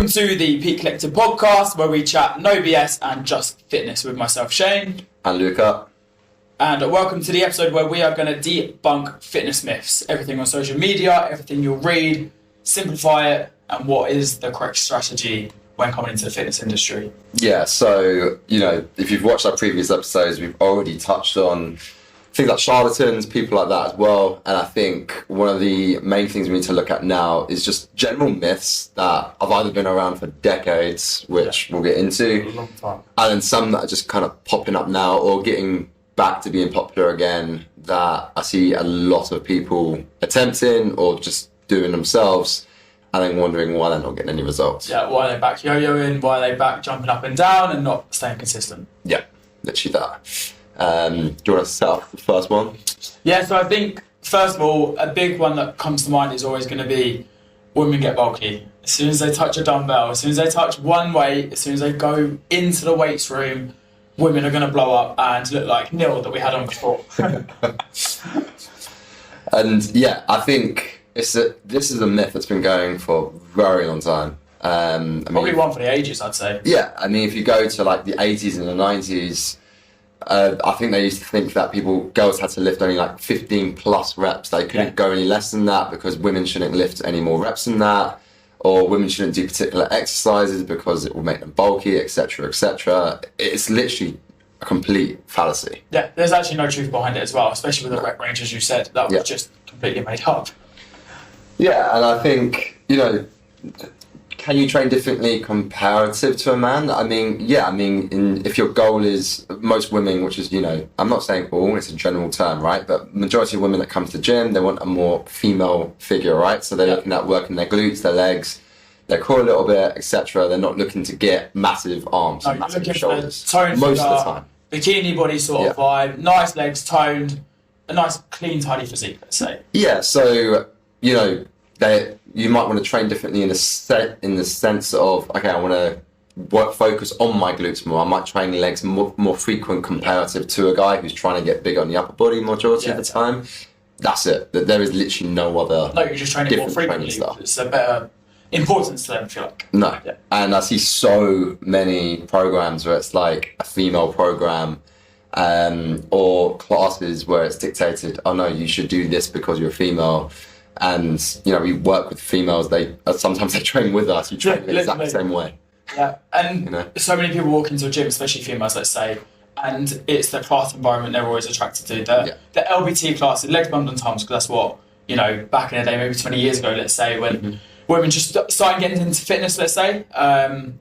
Welcome to the Peak Collective podcast, where we chat no BS and just fitness with myself, Shane. And Luca. And welcome to the episode where we are going to debunk fitness myths. Everything on social media, everything you'll read, simplify it, and what is the correct strategy when coming into the fitness industry. Yeah, so, if you've watched our previous episodes, we've already touched on things like charlatans, people like that as well. And I think one of the main things we need to look at now is just general myths that have either been around for decades, which we'll get into, A long time. and then some that are just kind of popping up now or getting back to being popular again that I see a lot of people attempting or just doing themselves and then wondering why they're not getting any results. Yeah, why are they back yo-yoing? Why are they back jumping up and down and not staying consistent? Yeah, literally that. Do you want to set up the first one? Yeah, so I think, first of all, a big one that comes to mind is always going to be women get bulky. As soon as they touch a dumbbell, as soon as they touch one weight, as soon as they go into the weights room, women are going to blow up and look like Neil that we had on before. And yeah, I think this is a myth that's been going for a very long time. Probably one for the ages, I'd say. Yeah, I mean, if you go to like the 80s and the 90s, I think they used to think that girls had to lift only like 15 plus reps. They couldn't go any less than that because women shouldn't lift any more reps than that, or women shouldn't do particular exercises because it will make them bulky, etc., etc. It's literally a complete fallacy. Yeah, there's actually no truth behind it as well, especially with the rep range, as you said. That was just completely made up. Yeah, and I think, can you train differently comparative to a man? I mean, if your goal is, most women, which is, I'm not saying all, it's a general term, right? But majority of women that come to the gym, they want a more female figure, right? So they're looking at working their glutes, their legs, their core a little bit, etc. They're not looking to get massive arms and massive shoulders most of the time. Bikini body sort of vibe, nice legs, toned, a nice clean, tidy physique, let's say. Yeah, so, you might want to train differently in the sense of, okay, I want to focus on my glutes more. I might train legs more frequent comparative to a guy who's trying to get bigger on the upper body majority of the time. That's it. There is literally no other. No, you're just training more frequently. It's a better importance to them, I feel like. No. Yeah. And I see so many programs where it's like a female program, or classes where it's dictated, oh no, you should do this because you're a female. And, we work with females, sometimes they train with us, you train the exact same way. Yeah, and so many people walk into a gym, especially females, let's say, and it's the class environment they're always attracted to. The LBT class, the legs, bundle and tums, because that's what, back in the day, maybe 20 years ago, let's say, when women just started getting into fitness, let's say,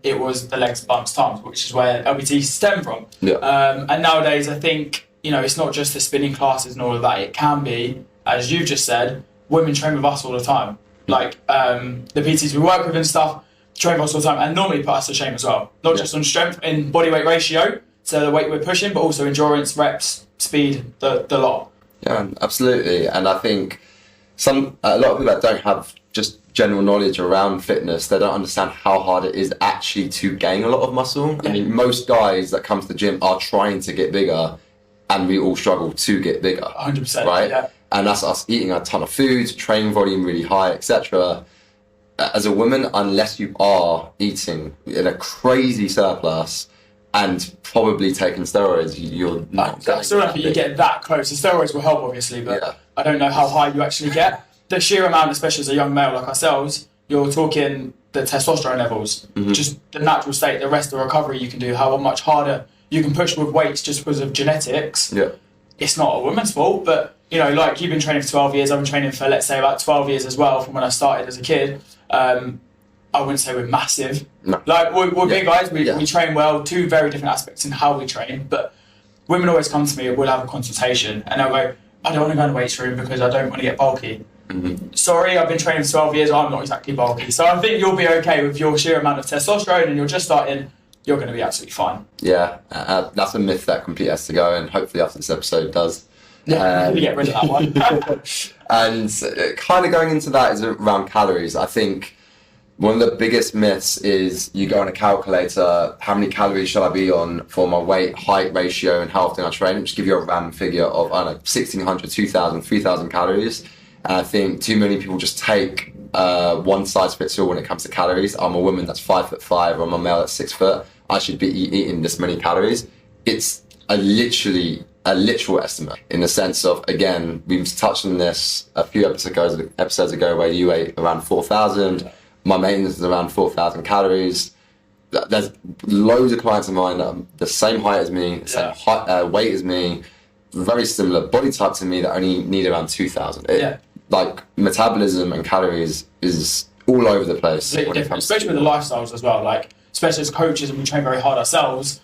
it was the legs, bumps, tums, which is where LBT stemmed from. Yeah. And nowadays, I think, it's not just the spinning classes and all of that, it can be, as you've just said, women train with us all the time. Like, the PTs we work with and stuff train with us all the time and normally put us to shame as well. Not just on strength in body weight ratio, so the weight we're pushing, but also endurance, reps, speed, the lot. Yeah, absolutely. And I think a lot of people that don't have just general knowledge around fitness, they don't understand how hard it is actually to gain a lot of muscle. I mean, most guys that come to the gym are trying to get bigger and we all struggle to get bigger. 100%. Right? Yeah. And that's us eating a ton of food, training volume really high, etc. As a woman, unless you are eating in a crazy surplus and probably taking steroids, you're not. I still don't think you get that close. The steroids will help, obviously, but I don't know how high you actually get. The sheer amount, especially as a young male like ourselves, you're talking the testosterone levels, just the natural state, the rest of the recovery you can do, how much harder you can push with weights just because of genetics. Yeah. It's not a woman's fault, but like you've been training for 12 years, I've been training for, let's say, about 12 years as well from when I started as a kid. I wouldn't say we're massive. No. Like, we're big guys, we train well, two very different aspects in how we train, but women always come to me and we'll have a consultation and they'll go, I don't want to go in the weights room because I don't want to get bulky. Sorry, I've been training for 12 years, I'm not exactly bulky. So I think you'll be okay with your sheer amount of testosterone and you're just starting, you're going to be absolutely fine. Yeah, that's a myth that completely has to go, and hopefully after this episode does. Yeah, get rid of that one. And kind of going into that is around calories. I think one of the biggest myths is you go on a calculator, how many calories shall I be on for my weight, height ratio, and how often I train? Just give you a random figure of, 1,600, 2,000, 3,000 calories. And I think too many people just take one size fits all when it comes to calories. I'm a woman that's 5'5", or I'm a male that's 6 foot. I should be eating this many calories. It's a literal estimate, in the sense of, again, we've touched on this a few episodes ago where you ate around 4,000. My maintenance is around 4,000 calories. There's loads of clients of mine that are the same height as me, the same weight as me, very similar body type to me, that only need around 2,000. Like, metabolism and calories is all over the place. Especially with the lifestyles as well. Like, especially as coaches, and we train very hard ourselves.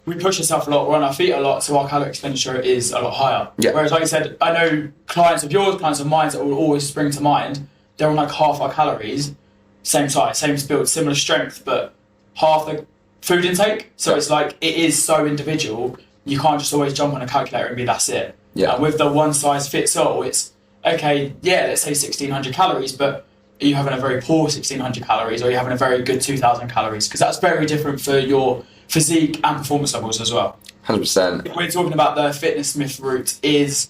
We push ourselves a lot, we're on our feet a lot, so our calorie expenditure is a lot higher. Whereas, like you said, I know clients of yours, clients of mine that will always spring to mind, they're on like half our calories, same size, same build, similar strength, but half the food intake. So it's like, it is so individual. You can't just always jump on a calculator and be, that's it. And with the one size fits all, it's, okay, let's say 1,600 calories, but are you having a very poor 1,600 calories, or are you having a very good 2,000 calories? Because that's very different for your physique and performance levels as well. 100%. If we're talking about the fitness myth route, is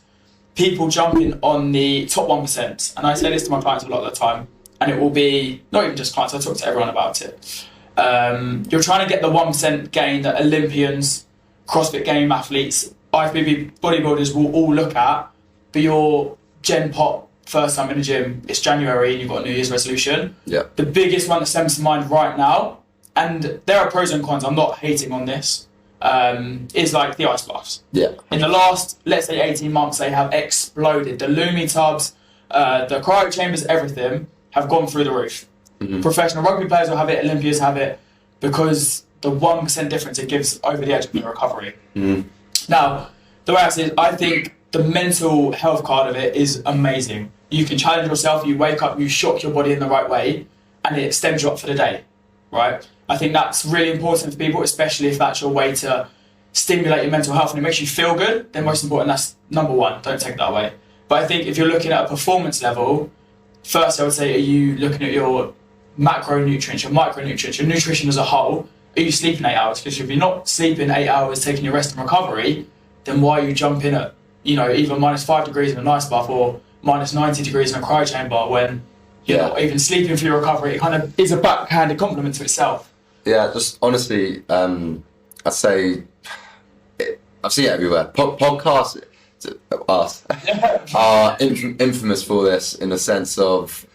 people jumping on the top 1%. And I say this to my clients a lot of the time, and it will be, not even just clients, I talk to everyone about it. You're trying to get the 1% gain that Olympians, CrossFit game athletes, IFBB bodybuilders will all look at, but your Gen Pop first time in the gym, it's January and you've got a New Year's resolution. The biggest one that stems to mind right now, and there are pros and cons, I'm not hating on this, is like the ice baths. In the last, let's say 18 months, they have exploded. The Lumi tubs, the cryo chambers, everything have gone through the roof. Professional rugby players will have it, Olympians have it, because the 1% difference it gives over the edge of the recovery. Now, the way I see it, I think the mental health card of it is amazing. You can challenge yourself, you wake up, you shock your body in the right way, and it extends you up for the day, right? I think that's really important for people, especially if that's your way to stimulate your mental health and it makes you feel good. Then most important, that's number one, don't take that away. But I think if you're looking at a performance level, first I would say, are you looking at your macronutrients, your micronutrients, your nutrition as a whole? Are you sleeping 8 hours? Because if you're not sleeping 8 hours, taking your rest and recovery, then why are you jumping at, either -5 degrees in an ice bath or -90 degrees in a cryo chamber when you're not even sleeping for your recovery? It kind of is a backhanded compliment to itself. Just honestly, I'd say I've seen it everywhere. Podcasts are infamous for this, in the sense of,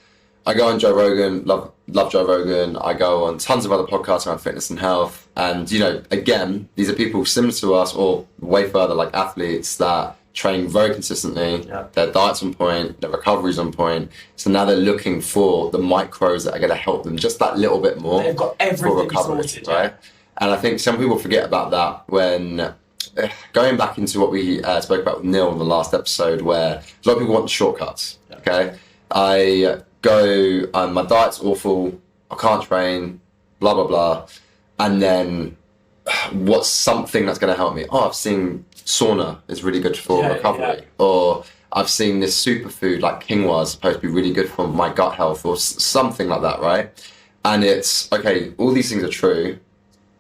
I go on Joe Rogan, love Joe Rogan. I go on tons of other podcasts around fitness and health. And, again, these are people similar to us, or way further, like athletes that train very consistently. Their diet's on point, their recovery's on point. So now they're looking for the micros that are going to help them just that little bit more. They've got everything for recovery, sorted, right? And I think some people forget about that when, going back into what we spoke about with Neil in the last episode, where a lot of people want the shortcuts, okay? I go, my diet's awful, I can't train, blah, blah, blah. And then what's something that's going to help me? Oh, I've seen sauna is really good for recovery. Or I've seen this superfood like quinoa is supposed to be really good for my gut health, or something like that, right? And it's, okay, all these things are true.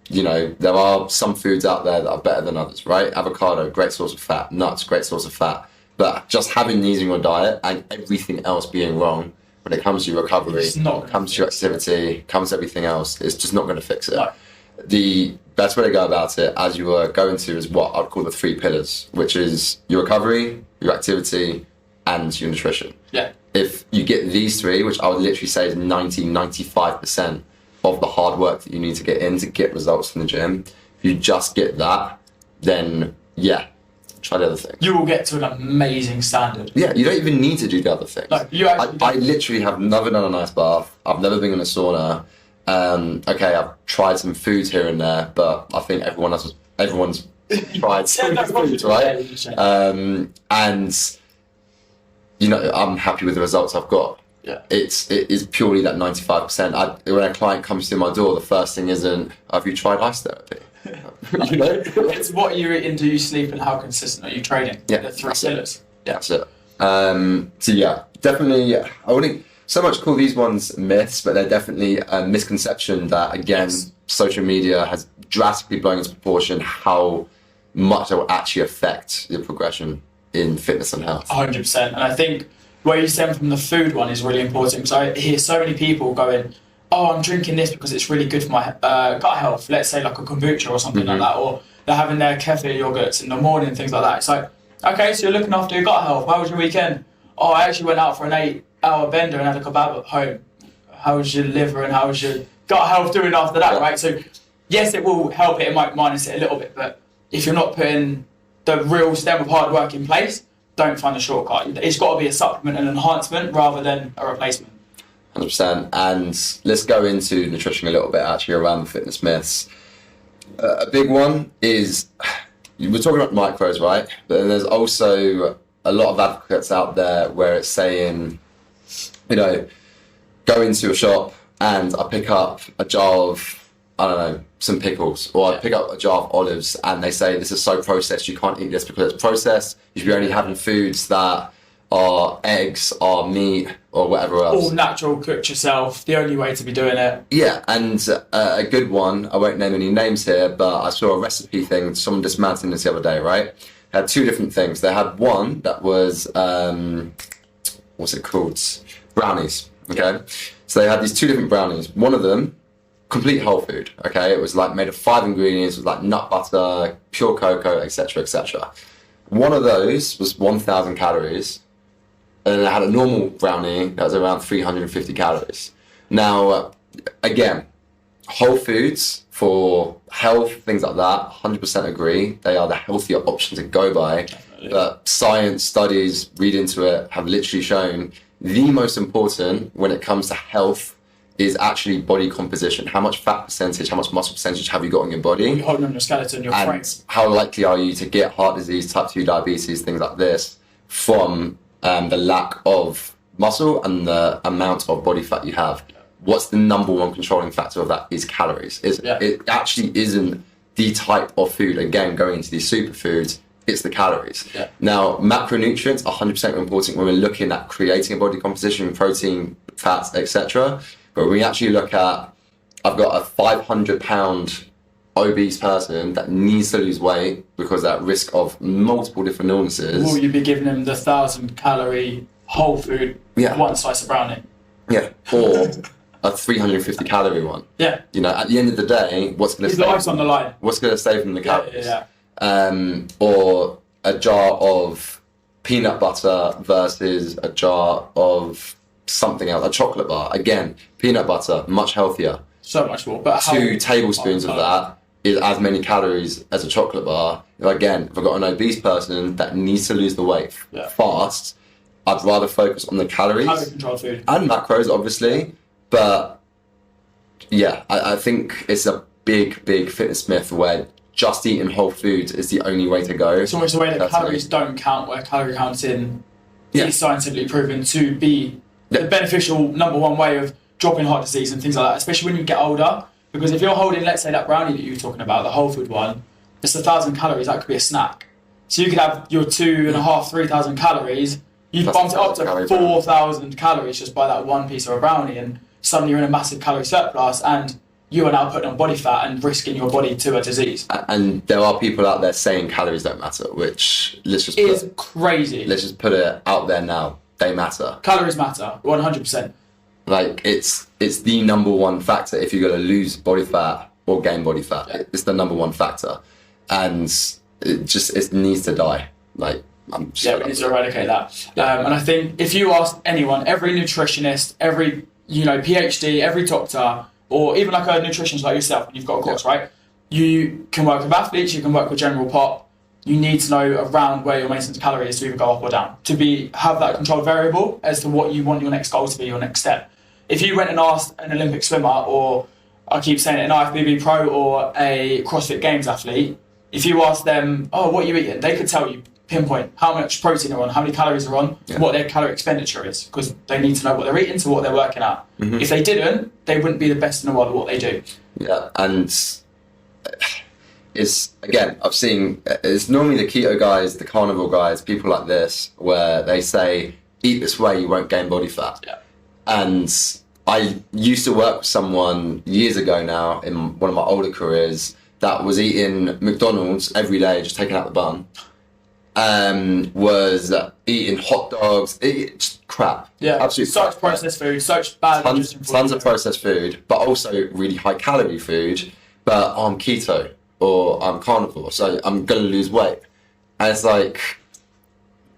There are some foods out there that are better than others, right? Avocado, great source of fat. Nuts, great source of fat. But just having these in your diet and everything else being wrong when it comes to your recovery, comes to your activity, comes to everything else, it's just not going to fix it. The best way to go about it, as you were going to, is what I'd call the 3 pillars, which is your recovery, your activity, and your nutrition. If you get these 3, which I would literally say is 95% of the hard work that you need to get in to get results in the gym, if you just get that, then try the other thing. You will get to an amazing standard. You don't even need to do the other things. I literally have never done an ice bath. I've never been in a sauna. I've tried some foods here and there, but I think everyone's tried some foods, right? And I'm happy with the results I've got. It is purely that 95%. When a client comes to my door, the first thing isn't, have you tried ice therapy? It's what you're eating, do you sleep, and how consistent are you training? The 3 pillars. That's it. Definitely, I wouldn't so much call these ones myths, but they're definitely a misconception that, again, social media has drastically blown into proportion how much it will actually affect your progression in fitness and health. 100%. And I think where you stem from the food one is really important, because I hear so many people going, oh, I'm drinking this because it's really good for my gut health. Let's say like a kombucha or something like that, or they're having their kefir yogurts in the morning, things like that. It's like, okay, so you're looking after your gut health. How was your weekend? Oh, I actually went out for an 8-hour bender and had a kebab at home. How was your liver and how was your gut health doing after that, right? So yes, it will help it might minus it a little bit, but if you're not putting the real stem of hard work in place, don't find a shortcut. It's got to be a supplement and enhancement rather than a replacement. 100%. And let's go into nutrition a little bit, actually, around the fitness myths. A big one is, we're talking about macros, right? But then there's also a lot of advocates out there where it's saying, you know, go into a shop and I pick up a jar of, I don't know, some pickles, or I pick up a jar of olives and they say this is so processed, you can't eat this because it's processed. You should be only having foods that are eggs or meat or whatever else. All natural, cooked yourself, the only way to be doing it. Yeah, and a good one, I won't name any names here, but I saw a recipe thing, someone dismantling this the other day, right? Had two different things. They had one that was, what's it called? Brownies, okay? So they had these two different brownies. One of them, complete whole food, okay? It was like made of 5 ingredients, it was like nut butter, pure cocoa, etc., etc. One of those was 1,000 calories, and then I had a normal brownie that was around 350 calories. Now, again, whole foods for health, things like that, 100% agree. They are the healthier option to go by. Definitely. But science, studies, read into it, have literally shown the most important when it comes to health is actually body composition. How much fat percentage, how much muscle percentage have you got in your body? You're holding on your skeleton, your frame. How likely are you to get heart disease, type 2 diabetes, things like this from the lack of muscle and the amount of body fat you have? What's the number one controlling factor of that is calories. It actually isn't the type of food, again, going into these superfoods, it's the calories. Yeah. Now, macronutrients are 100% important when we're looking at creating a body composition, protein, fats, etc. But when we actually look at, I've got a 500-pound obese person that needs to lose weight because they're at risk of multiple different illnesses. Will you be giving them the 1,000-calorie whole food, one slice of brownie? Yeah, or a 350 calorie one. Yeah. You know, at the end of the day, what's going to His life's on the line. What's going to save them the calories? Yeah. Or a jar of peanut butter versus a jar of something else, a chocolate bar. Again, peanut butter, much healthier. So much more. But 2 tablespoons of that is as many calories as a chocolate bar. Again, if I've got an obese person that needs to lose the weight fast, I'd rather focus on the calories. Calorie controlled food. And macros, obviously. But yeah, I think it's a big fitness myth where just eating whole foods is the only way to go. It's almost the way that calories don't count, where calorie counting is scientifically proven to be the beneficial number one way of dropping heart disease and things like that, especially when you get older. Because if you're holding, let's say, that brownie that you were talking about, the whole food one, it's 1,000 calories, that could be a snack. So you could have your 2,500, 3,000 calories, you've bumped it up to 4,000 calories just by that one piece of a brownie, and suddenly you're in a massive calorie surplus, and you are now putting on body fat and risking your body to a disease. And there are people out there saying calories don't matter, which crazy. Let's just put it out there now. They matter. Calories matter, 100%. Like, it's the number one factor if you're going to lose body fat or gain body fat. Yeah. It's the number one factor. And it needs to die. Like, we need to eradicate that. Yeah. And I think if you ask anyone, every nutritionist, every PhD, every doctor, or even like a nutritionist like yourself, when you've got a course, right? You can work with athletes, you can work with general pop. You need to know around where your maintenance calorie is to either go up or down, to have that controlled variable as to what you want your next goal to be, your next step. If you went and asked an Olympic swimmer, or I keep saying it, an IFBB pro or a CrossFit Games athlete, if you ask them, oh, what are you eating? They could tell you, pinpoint how much protein they're on, how many calories are on, what their calorie expenditure is, because they need to know what they're eating to what they're working at. Mm-hmm. If they didn't, they wouldn't be the best in the world at what they do. Yeah, and I've seen, it's normally the keto guys, the carnivore guys, people like this, where they say, eat this way, you won't gain body fat. Yeah. And I used to work with someone years ago now, in one of my older careers, that was eating McDonald's every day, just taking out the bun. was eating hot dogs, just crap. Yeah, absolutely. Such processed food, such bad. Tons of processed food, but also really high calorie food. But I'm keto or I'm carnivore, so I'm gonna lose weight. And it's like,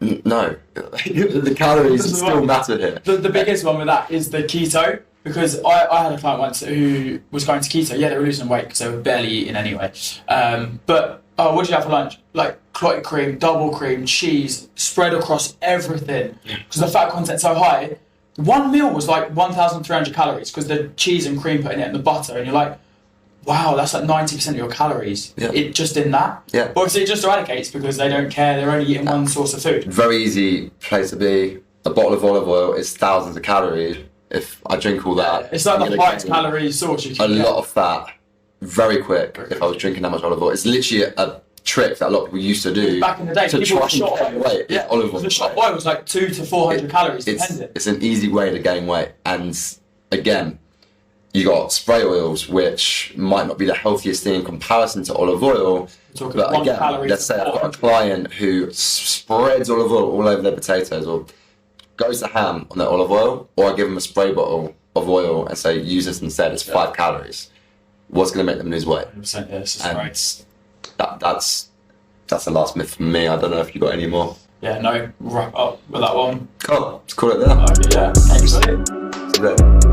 no, the calories still matter here. The biggest one with that is the keto, because I had a client once who was going to keto. Yeah, they were losing weight because they were barely eating anyway. But what did you have for lunch? Like clotted cream, double cream, cheese, spread across everything. Because the fat content's so high. One meal was like 1,300 calories because the cheese and cream put in it and the butter, and you're like, wow, that's like 90% of your calories. Yeah. It just in that. Yeah. But obviously it just eradicates because they don't care. They're only eating one source of food. Very easy place to be. A bottle of olive oil is thousands of calories. If I drink all that, it's like the highest calorie source you can get. A lot of fat, very quick. If I was drinking that much olive oil, it's literally a trick that a lot of people used to do. Back in the day, people were shot oil. Weight. Yeah, olive oil. The shot oil was like 200 to 400 calories, depending. It's an easy way to gain weight, and again, you got spray oils, which might not be the healthiest thing in comparison to olive oil. But again, let's say I've got a client who spreads olive oil all over their potatoes, or goes to ham on their olive oil, or I give them a spray bottle of oil and say, use this instead. It's 5 calories. What's going to make them lose weight? 100%, yes, and right. That's the last myth for me. I don't know if you got any more. Yeah, no, wrap up with that one. Cool. Let's call it there. Okay, yeah. Thanks.